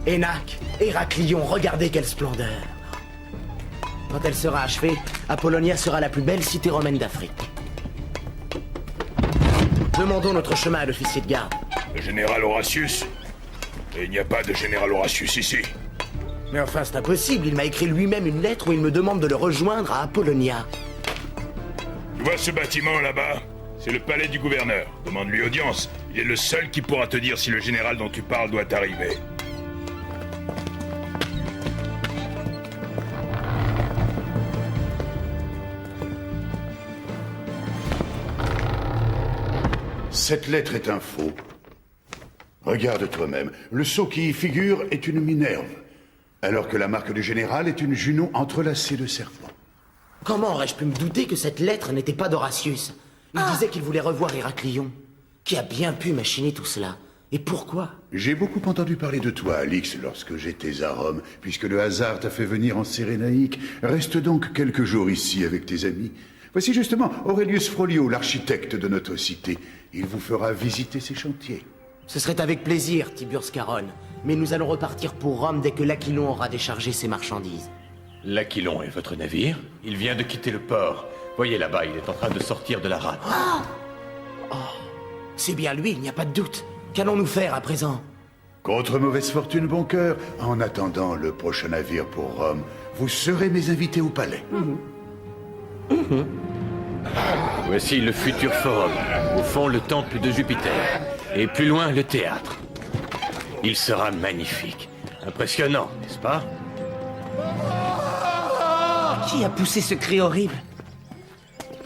Énaque, Héraclion, regardez quelle splendeur. Quand elle sera achevée, Apollonia sera la plus belle cité romaine d'Afrique. Demandons notre chemin à l'officier de garde. Le général Horatius? Et il n'y a pas de général Horatius ici. Mais enfin, c'est impossible, il m'a écrit lui-même une lettre où il me demande de le rejoindre à Apollonia. Tu vois ce bâtiment là-bas? C'est le palais du gouverneur. Demande-lui audience. Il est le seul qui pourra te dire si le général dont tu parles doit arriver. Cette lettre est un faux. Regarde toi-même. Le sceau qui y figure est une Minerve, alors que la marque du général est une Junon entrelacée de serpents. Comment aurais-je pu me douter que cette lettre n'était pas d'Horatius? Il disait qu'il voulait revoir Héraclion. Qui a bien pu machiner tout cela? Et pourquoi? J'ai beaucoup entendu parler de toi, Alix, lorsque j'étais à Rome, puisque le hasard t'a fait venir en Cyrénaïque. Reste donc quelques jours ici avec tes amis. Voici justement Aurelius Frolio, l'architecte de notre cité. Il vous fera visiter ses chantiers. Ce serait avec plaisir, Tiburce Caronne. Mais nous allons repartir pour Rome dès que l'Aquilon aura déchargé ses marchandises. L'Aquilon est votre navire? Il vient de quitter le port. Voyez là-bas, il est en train de sortir de la rade. C'est bien lui, il n'y a pas de doute. Qu'allons-nous faire à présent? Contre mauvaise fortune, bon cœur, en attendant le prochain navire pour Rome, vous serez mes invités au palais. Voici le futur forum. Au fond, le temple de Jupiter. Et plus loin, le théâtre. Il sera magnifique. Impressionnant, n'est-ce pas? Qui a poussé ce cri horrible?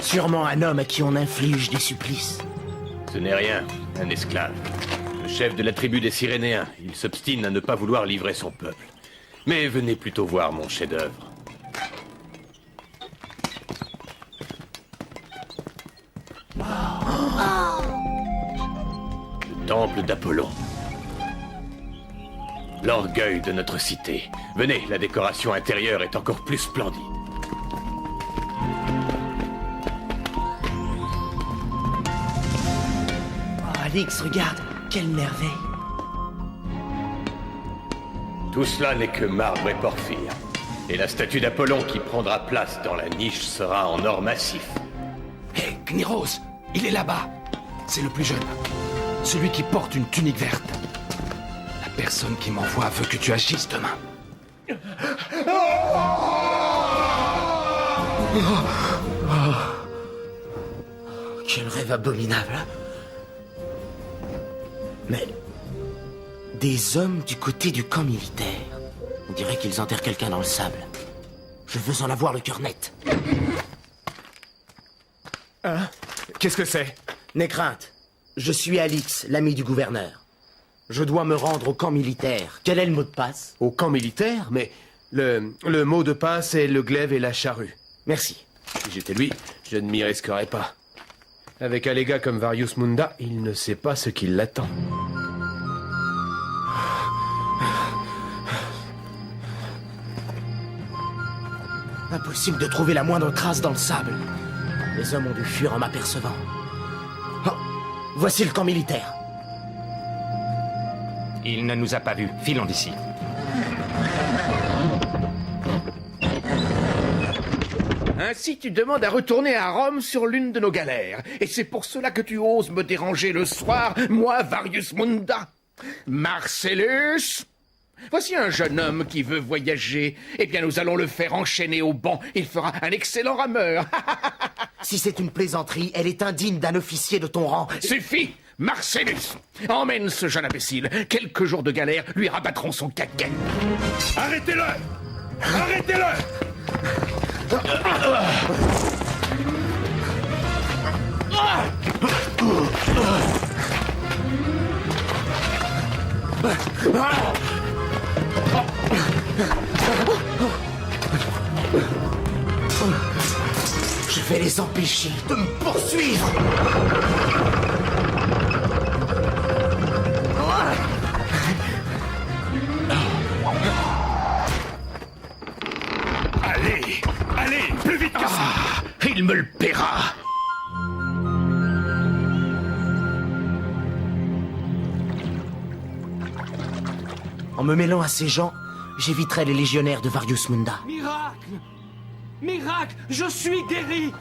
Sûrement un homme à qui on inflige des supplices. Ce n'est rien, un esclave. Le chef de la tribu des Cyrénéens. Il s'obstine à ne pas vouloir livrer son peuple. Mais venez plutôt voir mon chef-d'œuvre. Le temple d'Apollon. L'orgueil de notre cité. Venez, la décoration intérieure est encore plus splendide. Oh, Alix, regarde, quelle merveille. Tout cela n'est que marbre et porphyre. Et la statue d'Apollon qui prendra place dans la niche sera en or massif. Hé, Kniros, il est là-bas. C'est le plus jeune. Celui qui porte une tunique verte. La personne qui m'envoie veut que tu agisses demain. Quel rêve abominable. Mais... des hommes du côté du camp militaire. On dirait qu'ils enterrent quelqu'un dans le sable. Je veux en avoir le cœur net. Hein? Qu'est-ce que c'est? N'aie crainte. Je suis Alix, l'ami du gouverneur. Je dois me rendre au camp militaire. Quel est le mot de passe? Au camp militaire? Mais le mot de passe est le glaive et la charrue. Merci. Si j'étais lui, je ne m'y risquerais pas. Avec un légat comme Varius Munda, il ne sait pas ce qui l'attend. Impossible de trouver la moindre trace dans le sable. Les hommes ont dû fuir en m'apercevant. Oh, voici le camp militaire. Il ne nous a pas vus. Filons d'ici. Ainsi, tu demandes à retourner à Rome sur l'une de nos galères. Et c'est pour cela que tu oses me déranger le soir, moi, Varius Munda. Marcellus, voici un jeune homme qui veut voyager. Eh bien, nous allons le faire enchaîner au banc. Il fera un excellent rameur. Si c'est une plaisanterie, elle est indigne d'un officier de ton rang. Suffit, Marcellus. Emmène ce jeune imbécile. Quelques jours de galère lui rabattront son caquet. Arrêtez-le! Arrêtez-le! Je vais les empêcher de me poursuivre. Allez! Allez! Plus vite que ça! Il me le paiera. En me mêlant à ces gens, j'éviterai les légionnaires de Varius Munda. Miracle! Miracle! Je suis guéri!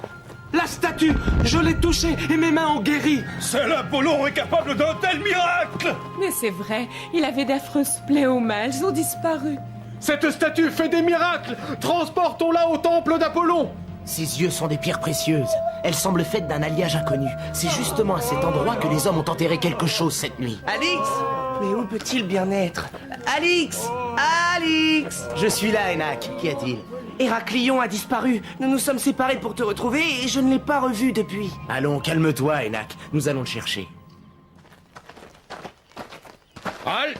La statue, je l'ai touchée et mes mains ont guéri! Seul Apollon est capable d'un tel miracle! Mais c'est vrai, il avait d'affreuses plaies aux mains, elles ont disparu. Cette statue fait des miracles! Transportons-la au temple d'Apollon! Ses yeux sont des pierres précieuses. Elles semblent faites d'un alliage inconnu. C'est justement à cet endroit que les hommes ont enterré quelque chose cette nuit. Alix! Mais où peut-il bien être? Alix! Alix! Je suis là, Enak. Qu'y a-t-il? Héraclion a disparu. Nous nous sommes séparés pour te retrouver et je ne l'ai pas revu depuis. Allons, calme-toi, Enak. Nous allons le chercher. Halt!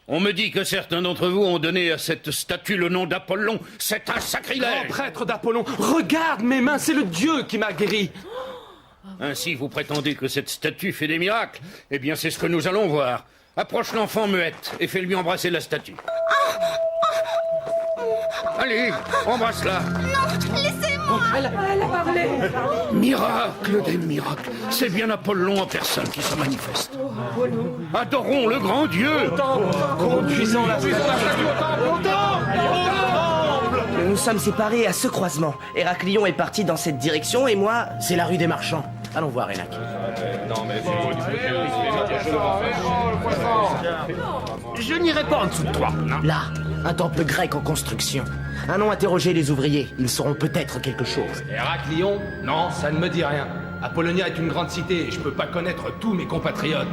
On me dit que certains d'entre vous ont donné à cette statue le nom d'Apollon. C'est un sacrilège! Grand prêtre d'Apollon, regarde mes mains, c'est le dieu qui m'a guéri! Ainsi, vous prétendez que cette statue fait des miracles? Eh bien, c'est ce que nous allons voir. Approche l'enfant muette et fais-lui embrasser la statue. Allez, embrasse-la. Non, laissez-moi. Elle a parlé. Miracle des miracles. C'est bien Apollon en personne qui se manifeste. Adorons le grand dieu. Conduisons la statue au temple! Nous nous sommes séparés à ce croisement. Héraclion est parti dans cette direction et moi... C'est la rue des marchands. Allons voir, Enak. Je n'irai pas en dessous de toi. Là, un temple grec en construction. Allons interroger les ouvriers. Ils sauront peut-être quelque chose. Héraclion? Non, ça ne me dit rien. Apollonia est une grande cité et je peux pas connaître tous mes compatriotes.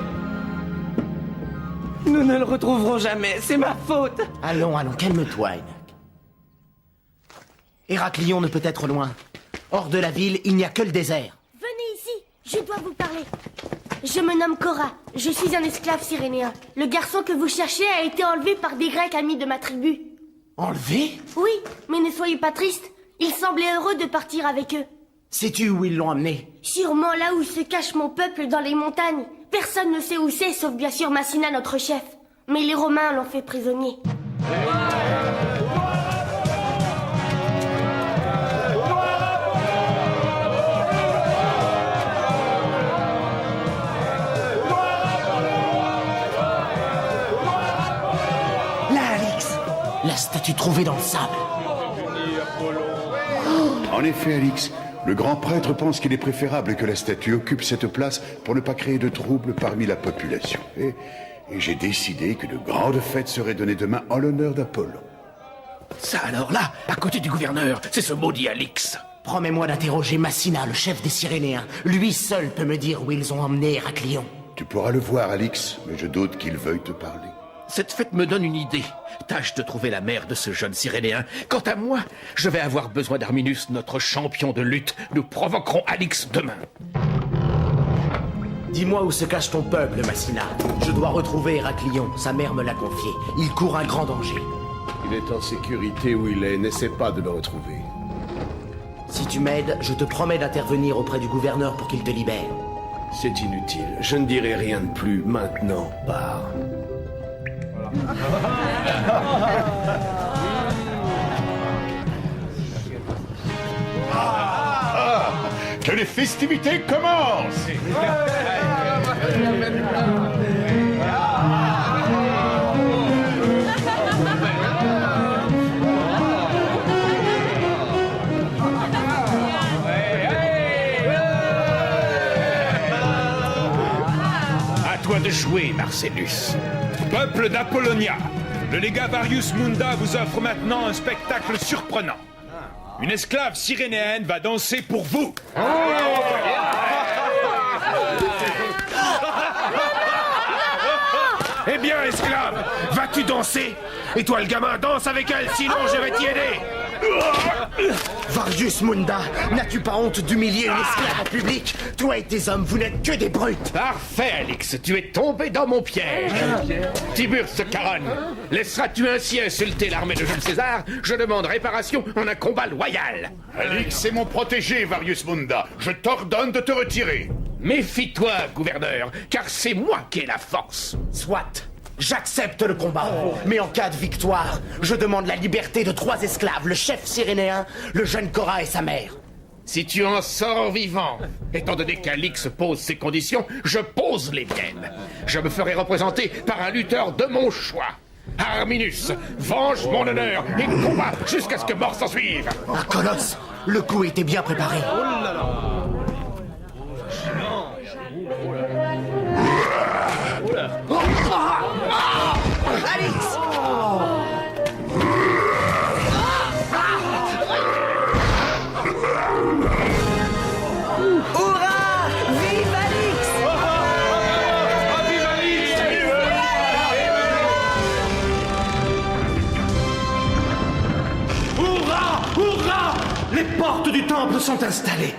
Nous ne le retrouverons jamais, c'est ma faute. Allons, calme-toi, Enak. Héraclion ne peut être loin. Hors de la ville, il n'y a que le désert. Venez ici, je dois vous parler. Je me nomme Cora, je suis un esclave cyrénéen. Le garçon que vous cherchez a été enlevé par des Grecs amis de ma tribu. Enlevé? Oui, mais ne soyez pas triste. Il semblait heureux de partir avec eux. Sais-tu où ils l'ont amené? Sûrement là où se cache mon peuple dans les montagnes. Personne ne sait où c'est, sauf bien sûr Massina, notre chef. Mais les Romains l'ont fait prisonnier. La statue trouvée dans le sable. En effet, Alix, le grand prêtre pense qu'il est préférable que la statue occupe cette place pour ne pas créer de troubles parmi la population. Et j'ai décidé que de grandes fêtes seraient données demain en l'honneur d'Apollon. Ça alors là, à côté du gouverneur, c'est ce maudit Alix. Promets-moi d'interroger Massina, le chef des Cyrénéens. Lui seul peut me dire où ils ont emmené Héraclion. Tu pourras le voir, Alix, mais je doute qu'il veuille te parler. Cette fête me donne une idée. Tâche de trouver la mère de ce jeune Cyrénéen. Quant à moi, je vais avoir besoin d'Arminus, notre champion de lutte. Nous provoquerons Alix demain. Dis-moi où se cache ton peuple, Massina. Je dois retrouver Héraclion, sa mère me l'a confié. Il court un grand danger. Il est en sécurité où il est, n'essaie pas de le retrouver. Si tu m'aides, je te promets d'intervenir auprès du gouverneur pour qu'il te libère. C'est inutile, je ne dirai rien de plus maintenant, pars. Que les festivités commencent! À toi de jouer, Marcellus. Peuple d'Apollonia, le légat Varius Munda vous offre maintenant un spectacle surprenant. Une esclave cyrénéenne va danser pour vous. Eh bien, esclave, vas-tu danser? Et toi, le gamin, danse avec elle, sinon je vais t'y aider. Varius Munda, n'as-tu pas honte d'humilier une esclave en public? Toi et tes hommes, vous n'êtes que des brutes. Parfait, Alix, tu es tombé dans mon piège. Tiburce Caronne, laisseras-tu ainsi insulter l'armée de Jules César? Je demande réparation en un combat loyal. Alix est mon protégé, Varius Munda. Je t'ordonne de te retirer. Méfie-toi, gouverneur, car c'est moi qui ai la force. Soit. J'accepte le combat, mais en cas de victoire, je demande la liberté de 3 esclaves, le chef cyrénéen, le jeune Cora et sa mère. Si tu en sors vivant, étant donné qu'Alix pose ses conditions, je pose les miennes. Je me ferai représenter par un lutteur de mon choix. Arminus, venge mon honneur et combat jusqu'à ce que mort s'en suive. Un colosse. Le coup était bien préparé. Alix! Hurrah! Vive Alix! Hurrah! Hurrah! Les portes du temple sont installées.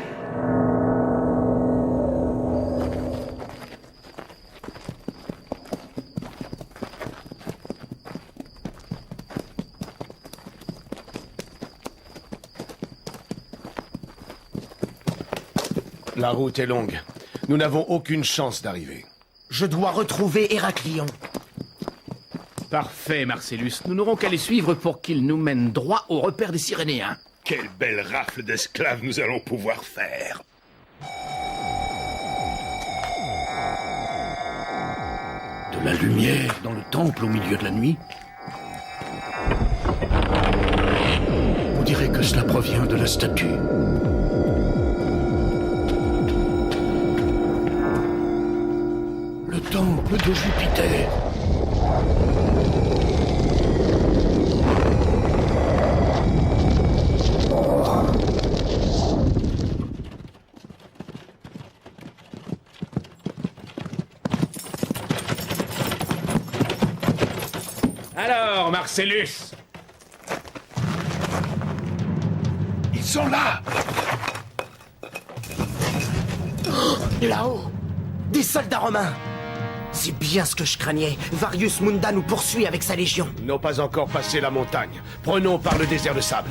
La route est longue. Nous n'avons aucune chance d'arriver. Je dois retrouver Héraclion. Parfait, Marcellus. Nous n'aurons qu'à les suivre pour qu'ils nous mènent droit au repère des Cyrénéens. Quelle belle rafle d'esclaves nous allons pouvoir faire. De la lumière dans le temple au milieu de la nuit. On dirait que cela provient de la statue. Le temple de Jupiter. Alors, Marcellus, Ils sont là. Là-haut, des soldats romains. C'est bien ce que je craignais. Varius Munda nous poursuit avec sa légion. Ils n'ont pas encore passé la montagne. Prenons par le désert de sable.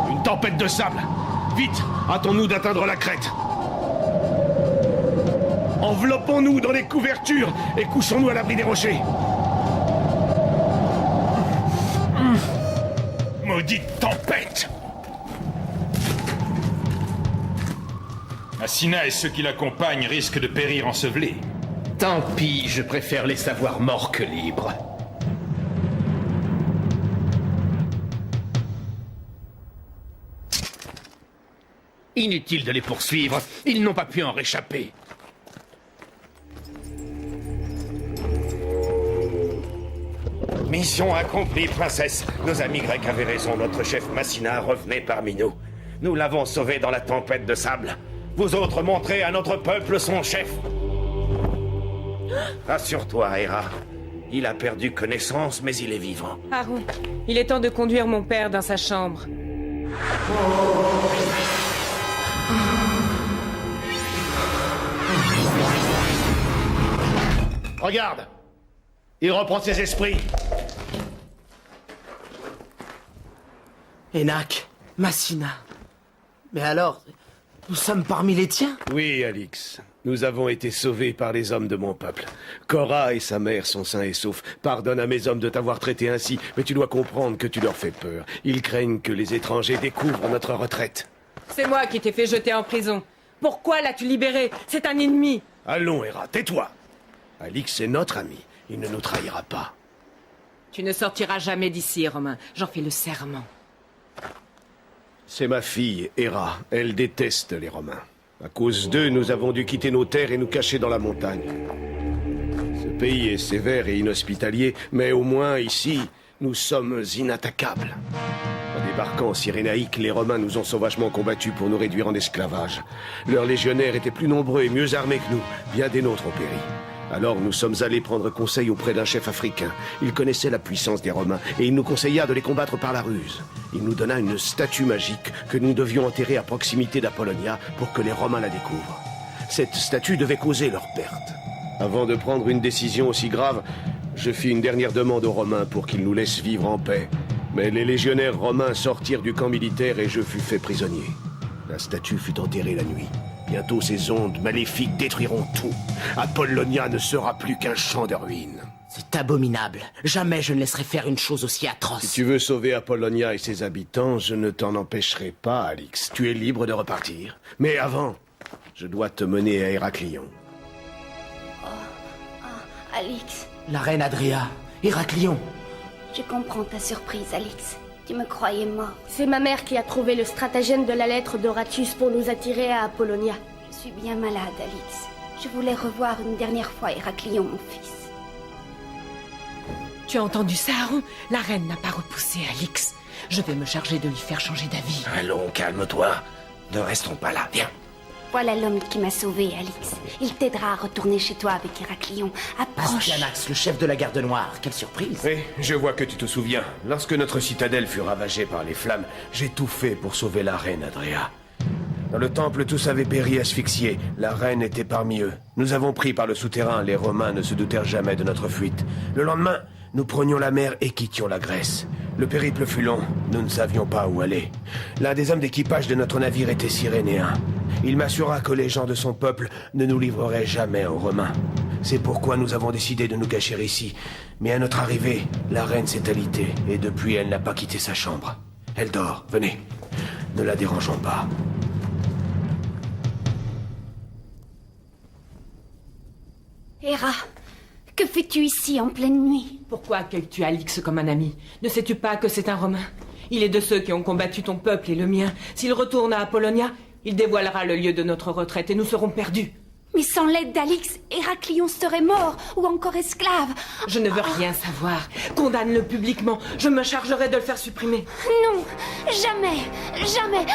Une tempête de sable. Vite, hâtons-nous d'atteindre la crête. Enveloppons-nous dans les couvertures et couchons-nous à l'abri des rochers. Maudite tempête. Assina et ceux qui l'accompagnent risquent de périr ensevelés. tant pis, je préfère les savoir morts que libres. Inutile de les poursuivre, ils n'ont pas pu en réchapper. Mission accomplie, princesse. Nos amis grecs avaient raison, notre chef Massina revenait parmi nous. Nous l'avons sauvé dans la tempête de sable. Vous autres montrez à notre peuple son chef. Rassure-toi, Héra. Il a perdu connaissance, mais il est vivant. Haroun, il est temps de conduire mon père dans sa chambre. Regarde! Il reprend ses esprits. Enak, Massina. Mais alors, nous sommes parmi les tiens? Oui, Alix. Nous avons été sauvés par les hommes de mon peuple. Cora et sa mère sont sains et saufs. Pardonne à mes hommes de t'avoir traité ainsi, mais tu dois comprendre que tu leur fais peur. Ils craignent que les étrangers découvrent notre retraite. C'est moi qui t'ai fait jeter en prison. Pourquoi l'as-tu libéré? C'est un ennemi. Allons, Héra, tais-toi. Alix est notre ami. Il ne nous trahira pas. Tu ne sortiras jamais d'ici, Romain. J'en fais le serment. C'est ma fille, Héra. Elle déteste les Romains. À cause d'eux, nous avons dû quitter nos terres et nous cacher dans la montagne. Ce pays est sévère et inhospitalier, mais au moins, ici, nous sommes inattaquables. En débarquant en Cyrénaïque, les Romains nous ont sauvagement combattus pour nous réduire en esclavage. Leurs légionnaires étaient plus nombreux et mieux armés que nous. Bien des nôtres ont péri. Alors nous sommes allés prendre conseil auprès d'un chef africain. Il connaissait la puissance des Romains et il nous conseilla de les combattre par la ruse. Il nous donna une statue magique que nous devions enterrer à proximité d'Apollonia pour que les Romains la découvrent. Cette statue devait causer leur perte. Avant de prendre une décision aussi grave, je fis une dernière demande aux Romains pour qu'ils nous laissent vivre en paix. Mais les légionnaires romains sortirent du camp militaire et je fus fait prisonnier. La statue fut enterrée la nuit. Bientôt ces ondes maléfiques détruiront tout. Apollonia ne sera plus qu'un champ de ruines. C'est abominable. Jamais je ne laisserai faire une chose aussi atroce. Si tu veux sauver Apollonia et ses habitants, je ne t'en empêcherai pas, Alix. Tu es libre de repartir. Mais avant, je dois te mener à Héraclion. Alix, La reine Adria, Héraclion. je comprends ta surprise, Alix. Tu me croyais mort. C'est ma mère qui a trouvé le stratagème de la lettre d'Horatius pour nous attirer à Apollonia. Je suis bien malade, Alix. Je voulais revoir une dernière fois Héraclion, mon fils. Tu as entendu ça, Aaron? La reine n'a pas repoussé Alix. Je vais me charger de lui faire changer d'avis. Allons, calme-toi. Ne restons pas là, viens. Voilà l'homme qui m'a sauvé, Alix. Il t'aidera à retourner chez toi avec Héraclion. Approche. Astyanax, le chef de la garde noire. Quelle surprise. Oui, je vois que tu te souviens. Lorsque notre citadelle fut ravagée par les flammes, j'ai tout fait pour sauver la reine Adria. Dans le temple, tous avaient péri asphyxiés. La reine était parmi eux. Nous avons pris par le souterrain. Les Romains ne se doutèrent jamais de notre fuite. Le lendemain, nous prenions la mer et quittions la Grèce. Le périple fut long. Nous ne savions pas où aller. L'un des hommes d'équipage de notre navire était Cyrénéen. Il m'assura que les gens de son peuple ne nous livreraient jamais aux Romains. C'est pourquoi nous avons décidé de nous cacher ici. Mais à notre arrivée, la reine s'est alitée et depuis elle n'a pas quitté sa chambre. Elle dort. Venez. Ne la dérangeons pas. Héra, que fais-tu ici en pleine nuit? Pourquoi accueilles-tu Alix comme un ami? Ne sais-tu pas que c'est un Romain? Il est de ceux qui ont combattu ton peuple et le mien. S'il retourne à Apollonia, il dévoilera le lieu de notre retraite et nous serons perdus. Mais sans l'aide d'Alix, Héraclion serait mort ou encore esclave. Je ne veux rien savoir. Condamne-le publiquement. Je me chargerai de le faire supprimer. Non, jamais, jamais.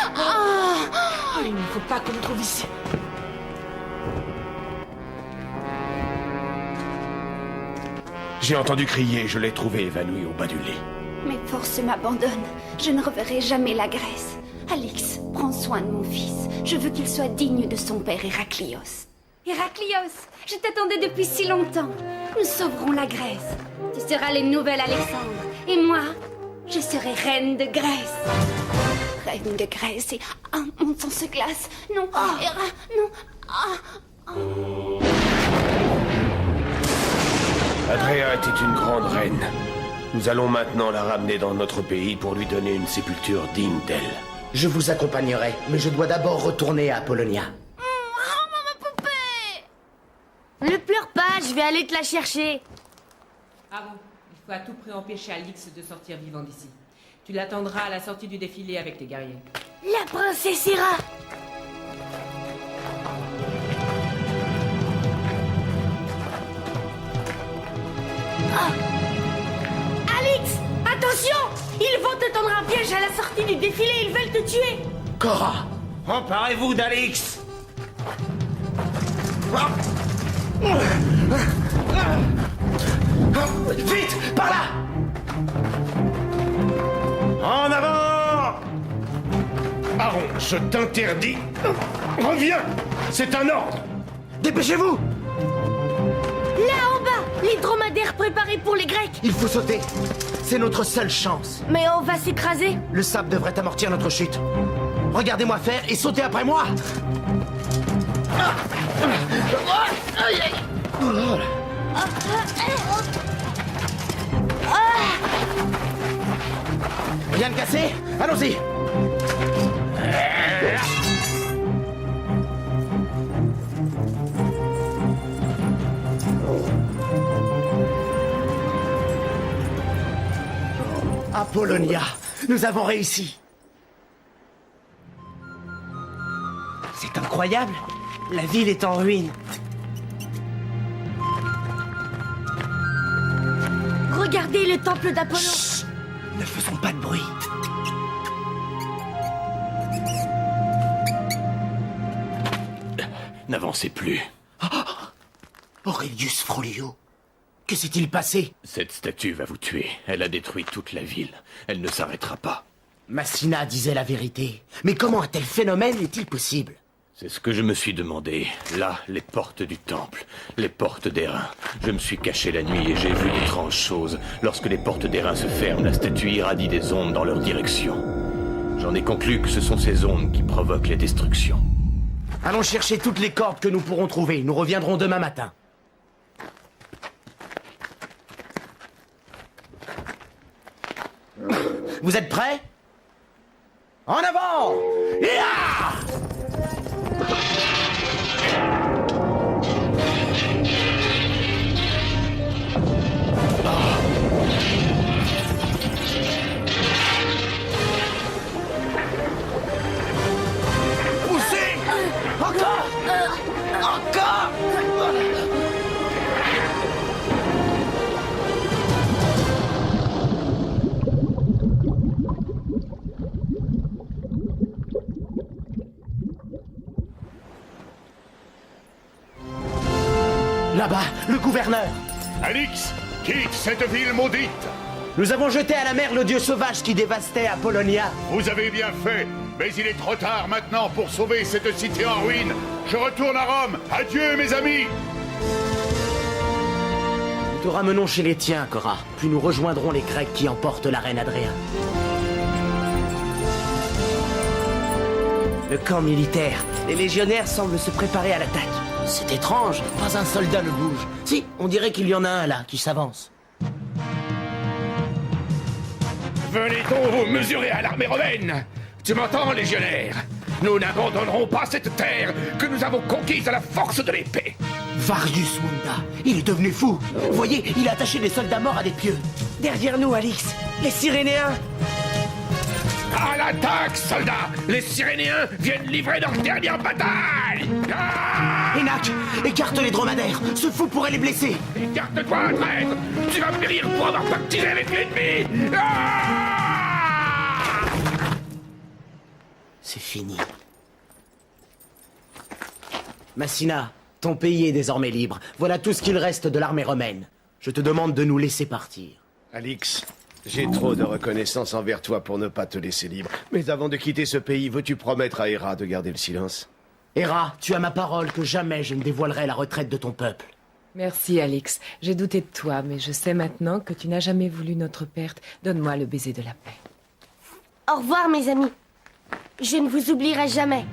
Il ne faut pas qu'on me trouve ici. J'ai entendu crier, je l'ai trouvé évanoui au bas du lit. Mes forces m'abandonnent. Je ne reverrai jamais la Grèce. Alix, prends soin de mon fils. Je veux qu'il soit digne de son père Héraclios. Héraclios, je t'attendais depuis si longtemps. Nous sauverons la Grèce. Tu seras le nouvel Alexandre. Et moi, je serai reine de Grèce. Reine de Grèce et... mon sang se glace. Non, Héra, non. Adria était une grande reine. Nous allons maintenant la ramener dans notre pays pour lui donner une sépulture digne d'elle. Je vous accompagnerai, mais je dois d'abord retourner à Apollonia. Ma poupée! Ne pleure pas, je vais aller te la chercher. Aaron, il faut à tout prix empêcher Alix de sortir vivant d'ici. Tu l'attendras à la sortie du défilé avec tes guerriers. La princesse Héra! Alix, attention! Ils vont te tendre un piège à la sortie du défilé, ils veulent te tuer! Cora! Emparez-vous d'Alix! Vite! Par là! En avant! Aaron, je t'interdis! Reviens! C'est un ordre! Dépêchez-vous! Là en bas, les dromadaires préparés pour les Grecs! Il faut sauter. C'est notre seule chance. Mais on va s'écraser? Le sable devrait amortir notre chute. Regardez-moi faire et sautez après moi! Rien de cassé? Allons-y! Apollonia, nous avons réussi. C'est incroyable. La ville est en ruine. Regardez le temple d'Apollon. Chut, ne faisons pas de bruit. N'avancez plus. Aurelius Frolio. Que s'est-il passé? Cette statue va vous tuer. Elle a détruit toute la ville. Elle ne s'arrêtera pas. Massina disait la vérité. Mais comment un tel phénomène est-il possible? C'est ce que je me suis demandé. Là, les portes du temple, les portes d'airain. Je me suis caché la nuit et j'ai vu d'étranges choses. Lorsque les portes d'airain se ferment, la statue irradie des ondes dans leur direction. J'en ai conclu que ce sont ces ondes qui provoquent les destructions. Allons chercher toutes les cordes que nous pourrons trouver. Nous reviendrons demain matin. Vous êtes prêts? En avant! Ya! Poussez! Encore! Encore! Là-bas, le gouverneur. Alix, quitte cette ville maudite. Nous avons jeté à la mer le dieu sauvage qui dévastait Apollonia. Vous avez bien fait, mais il est trop tard maintenant pour sauver cette cité en ruine. Je retourne à Rome. Adieu, mes amis. Nous te ramenons chez les tiens, Cora, puis nous rejoindrons les Grecs qui emportent la reine Adrien. Le camp militaire. Les légionnaires semblent se préparer à l'attaque. C'est étrange, pas un soldat ne bouge. Si, on dirait qu'il y en a un là, qui s'avance. Venez donc vous mesurer à l'armée romaine. Tu m'entends, légionnaire? Nous n'abandonnerons pas cette terre que nous avons conquise à la force de l'épée. Varius Munda, il est devenu fou. Voyez, il a attaché des soldats morts à des pieux. Derrière nous, Alix. Les Cyrénéens. À l'attaque, soldats! Les Cyrénéens viennent livrer leur dernière bataille! Ah! Énac, écarte les dromadaires. Ce fou pourrait les blesser. Écarte-toi, traître! Tu vas périr pour avoir pactisé avec l'ennemi! Ah! C'est fini. Massina, ton pays est désormais libre. Voilà tout ce qu'il reste de l'armée romaine. Je te demande de nous laisser partir. Alix, j'ai trop de reconnaissance envers toi pour ne pas te laisser libre. Mais avant de quitter ce pays, veux-tu promettre à Héra de garder le silence? Héra, tu as ma parole que jamais je ne dévoilerai la retraite de ton peuple. Merci, Alix. J'ai douté de toi, mais je sais maintenant que tu n'as jamais voulu notre perte. Donne-moi le baiser de la paix. Au revoir, mes amis. Je ne vous oublierai jamais.